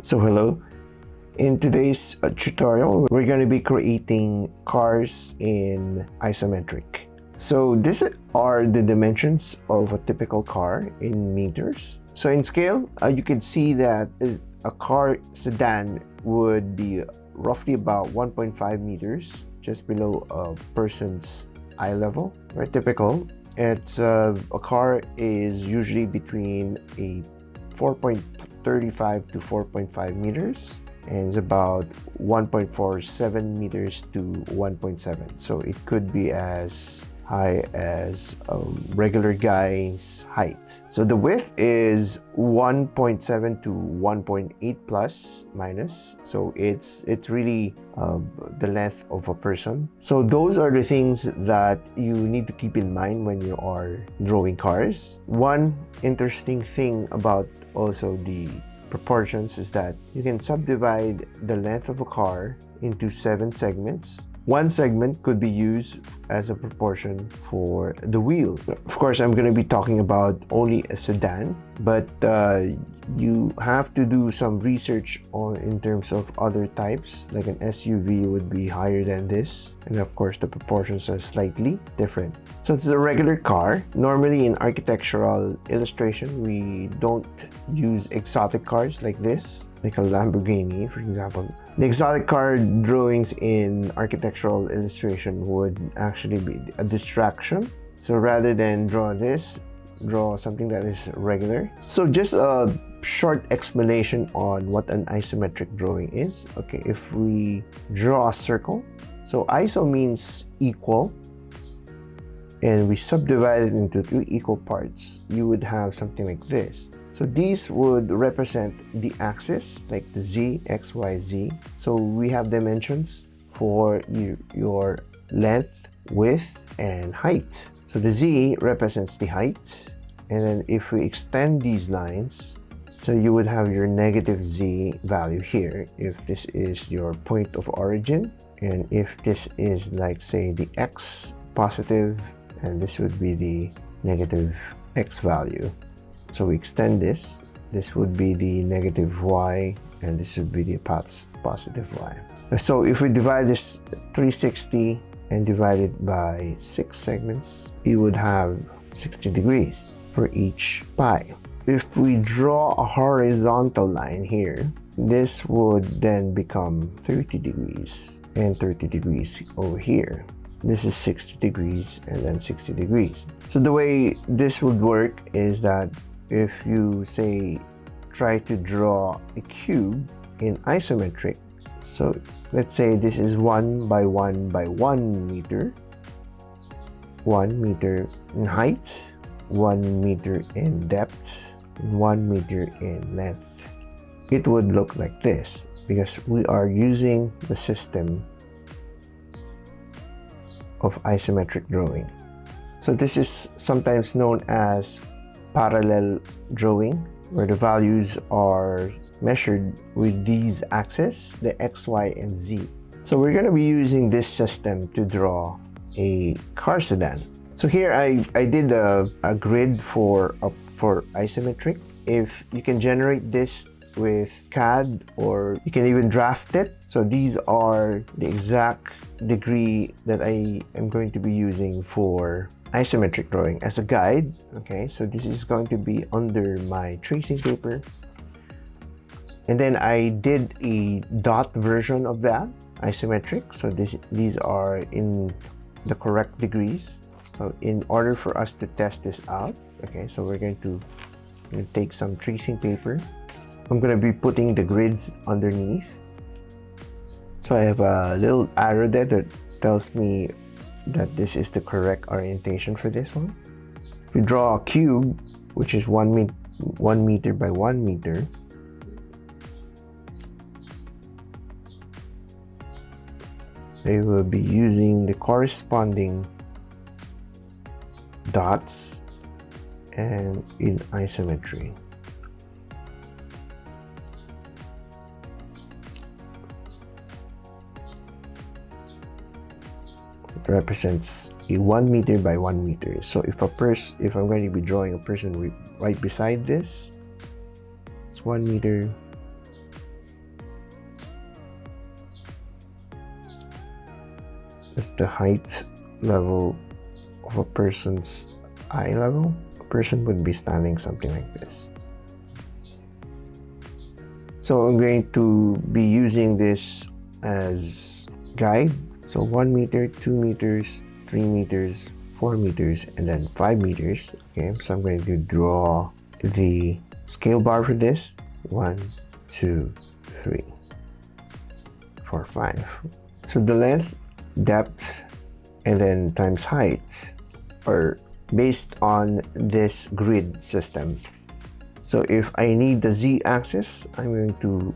So hello, in today's tutorial, we're going to be creating cars in isometric. So these are the dimensions of a typical car in meters. So in scale, you can see that a car sedan would be roughly about 1.5 meters, just below a person's eye level. Very typical. It's a car is usually between a 4.35 to 4.5 meters, and it's about 1.47 meters to 1.7. So it could be as high as a regular guy's height. So the width is 1.7 to 1.8 plus minus. So it's really the length of a person. So those are the things that you need to keep in mind when you are drawing cars. One interesting thing about also the proportions is that you can subdivide the length of a car into 7 segments. One segment could be used as a proportion for the wheel. Of course, I'm going to be talking about only a sedan, but you have to do some research in terms of other types, like an SUV would be higher than this, and of course the proportions are slightly different. So it's a regular car. Normally in architectural illustration, we don't use exotic cars like this, like a Lamborghini, for example. The exotic car drawings in architectural illustration would actually be a distraction. So rather than draw this, draw something that is regular. So just a short explanation on what an isometric drawing is. Okay, if we draw a circle, so iso means equal, and we subdivide it into 2 equal parts, you would have something like this. So these would represent the axis, like the z, x, y, z. So we have dimensions for your length, width, and height. So the z represents the height. And then if we extend these lines, so you would have your negative z value here, if this is your point of origin. And if this is, like, say, the x positive, and this would be the negative x value. So we extend this. This would be the negative y, and this would be the positive y. So if we divide this 360 and divide it by 6 segments, you would have 60 degrees for each pi. If we draw a horizontal line here, this would then become 30 degrees and 30 degrees over here. This is 60 degrees and then 60 degrees. So the way this would work is that if you, say, try to draw a cube in isometric, so let's say this is 1 by 1 by 1 meter, 1 meter in height, 1 meter in depth, 1 meter in length. It would look like this because we are using the system of isometric drawing. So this is sometimes known as parallel drawing, where the values are measured with these axes, the x, y, and z. So we're going to be using this system to draw a car sedan. So here I did a grid for isometric. If you can generate this with CAD, or you can even draft it. So these are the exact degree that I am going to be using for isometric drawing as a guide. Okay, so this is going to be under my tracing paper, and then I did a dot version of that isometric. So these are in the correct degrees. So in order for us to test this out, okay, so we're going to take some tracing paper. I'm going to be putting the grids underneath. So I have a little arrow there that tells me that this is the correct orientation for this one. We draw a cube, which is 1 meter by 1 meter. They will be using the corresponding dots and in isometry. Represents a 1 meter by 1 meter. So if I'm going to be drawing a person right beside this, it's 1 meter That's the height level of a person's eye level. A person would be standing something like this. So I'm going to be using this as guide. So 1 meter, 2 meters, 3 meters, 4 meters, and then 5 meters. Okay, so I'm going to draw the scale bar for this. 1, 2, 3, 4, 5. So the length, depth, and then times height are based on this grid system. So if I need the z-axis, I'm going to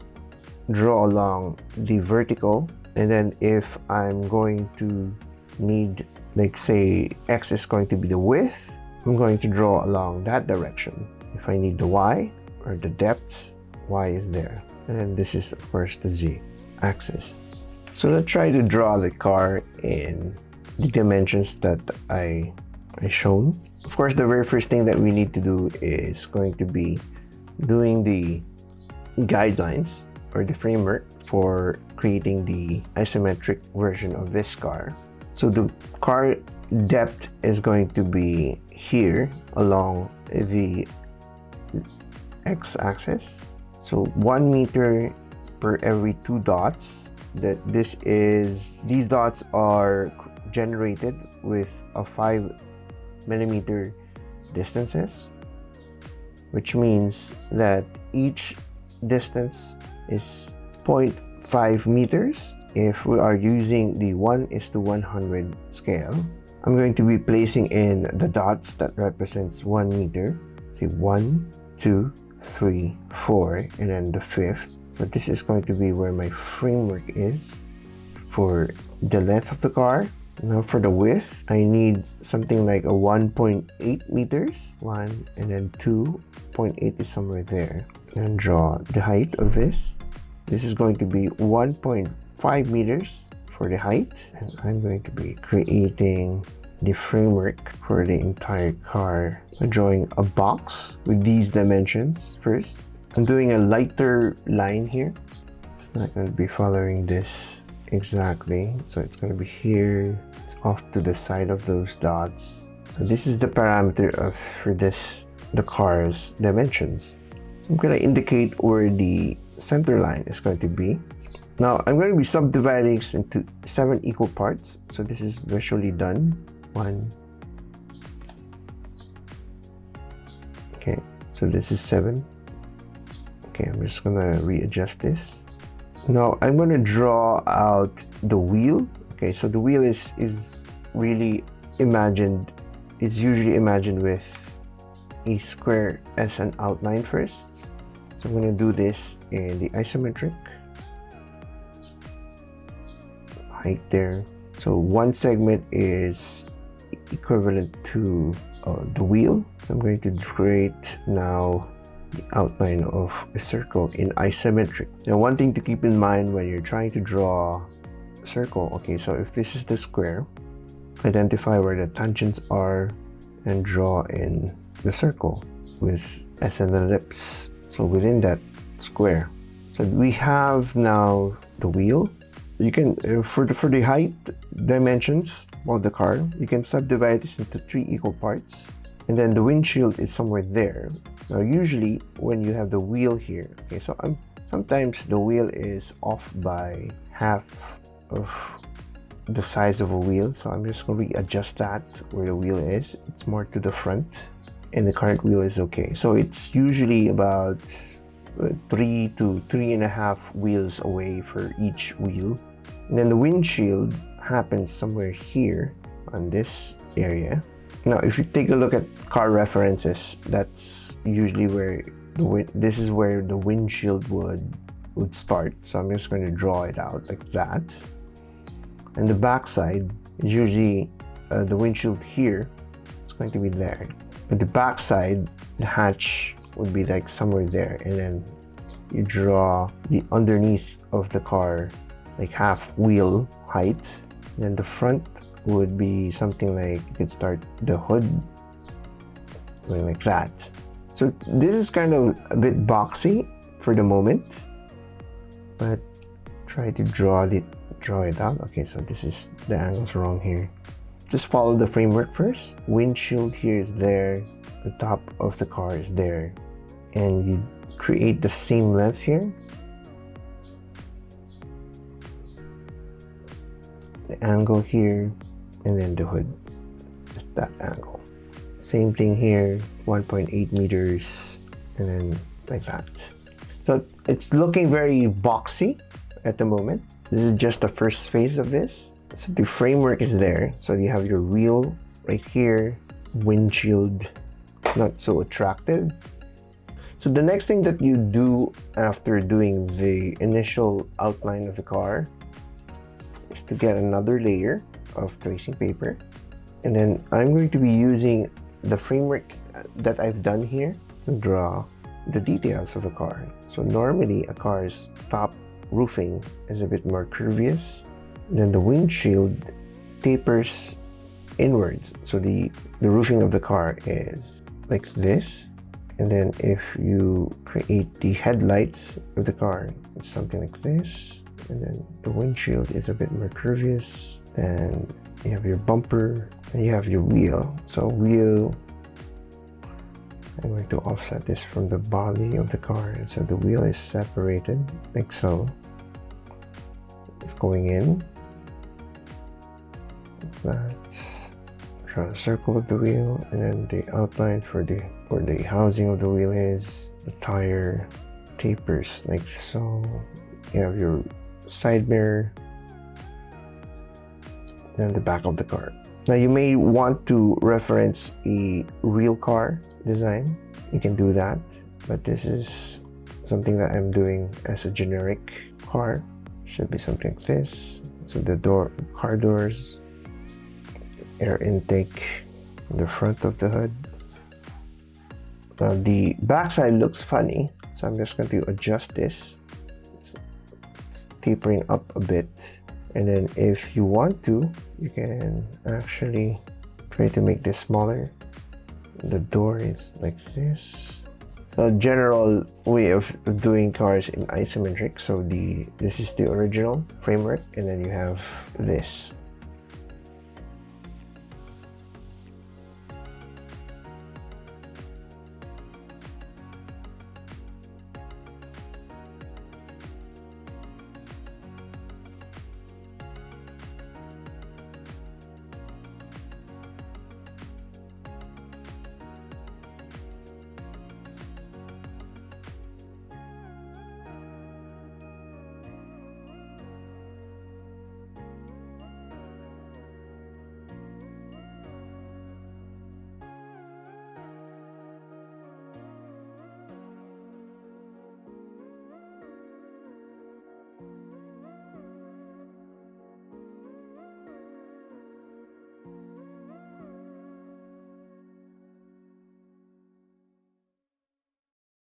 draw along the vertical, and then if I'm going to need, like say x is going to be the width, I'm going to draw along that direction. If I need the y or the depth, y is there, and then this is of course the z-axis. So let's try to draw the car in the dimensions that I shown. Of course, the very first thing that we need to do is going to be doing the guidelines or the framework for creating the isometric version of this car. So the car depth is going to be here along the x-axis. So 1 meter per every 2 dots. These dots are generated with a 5 millimeter distances, which means that each distance is 0.5 meters. If we are using the 1:100 scale, I'm going to be placing in the dots that represents 1 meter. Say 1, 2, 3, 4, and then the 5th. So this is going to be where my framework is for the length of the car. Now for the width, I need something like a 1.8 meters. 1 and then 2.8 is somewhere there. And draw the height of this. This is going to be 1.5 meters for the height. And I'm going to be creating the framework for the entire car. I'm drawing a box with these dimensions first. I'm doing a lighter line here. It's not going to be following this exactly, so it's going to be here. It's off to the side of those dots. So this is the parameter for the car's dimensions. So I'm going to indicate where the center line is going to be. Now I'm going to be subdividing this into 7 equal parts. So this is visually done. 1. Okay, so this is 7. Okay, I'm just gonna readjust this. Now I'm gonna draw out the wheel. Okay, so the wheel is really imagined, is usually imagined with a square as an outline first. So I'm gonna do this in the isometric. Height there. So one segment is equivalent to the wheel. So I'm going to create now the outline of a circle in isometric. Now one thing to keep in mind when you're trying to draw a circle, okay, so if this is the square, identify where the tangents are and draw in the circle with as an ellipse. So within that square. So we have now the wheel. You can, for the height dimensions of the car, you can subdivide this into 3 equal parts. And then the windshield is somewhere there. Now usually when you have the wheel here, okay, so sometimes the wheel is off by half of the size of a wheel. So I'm just going to readjust that where the wheel is. It's more to the front and the current wheel is okay. So it's usually about 3 to 3.5 wheels away for each wheel. And then the windshield happens somewhere here on this area. Now, if you take a look at car references, that's usually where this is where the windshield would start. So I'm just going to draw it out like that. And the backside is usually the windshield here. It's going to be there. But the backside, the hatch would be like somewhere there, and then you draw the underneath of the car like half wheel height. And then the front would be something like, you could start the hood going like that. So this is kind of a bit boxy for the moment, but try to draw the draw it out. Okay, so this is the angle's wrong here. Just follow the framework first. Windshield here is there. The top of the car is there. And you create the same length here. The angle here, and then the hood at that angle. Same thing here, 1.8 meters, and then like that. So it's looking very boxy at the moment. This is just the first phase of this. So the framework is there. So you have your wheel right here, windshield. It's not so attractive. So the next thing that you do after doing the initial outline of the car is to get another layer of tracing paper. And then I'm going to be using the framework that I've done here to draw the details of the car. So normally a car's top roofing is a bit more curvious. Then the windshield tapers inwards. So the roofing of the car is like this. And then if you create the headlights of the car, it's something like this. And then the windshield is a bit more curvious. And you have your bumper and you have your wheel. So wheel, I'm going to offset this from the body of the car. And so the wheel is separated like so. It's going in. Like that. Draw a circle of the wheel, and then the outline for the where the housing of the wheel is. The tire tapers like so. You have your side mirror, and the back of the car. Now you may want to reference a real car design. You can do that, but this is something that I'm doing as a generic car. Should be something like this. So the car doors, air intake, the front of the hood. Now the backside looks funny, so I'm just going to adjust this. It's tapering up a bit. And then if you want to, you can actually try to make this smaller. The door is like this. So a general way of doing cars in isometric. So this is the original framework, and then you have this.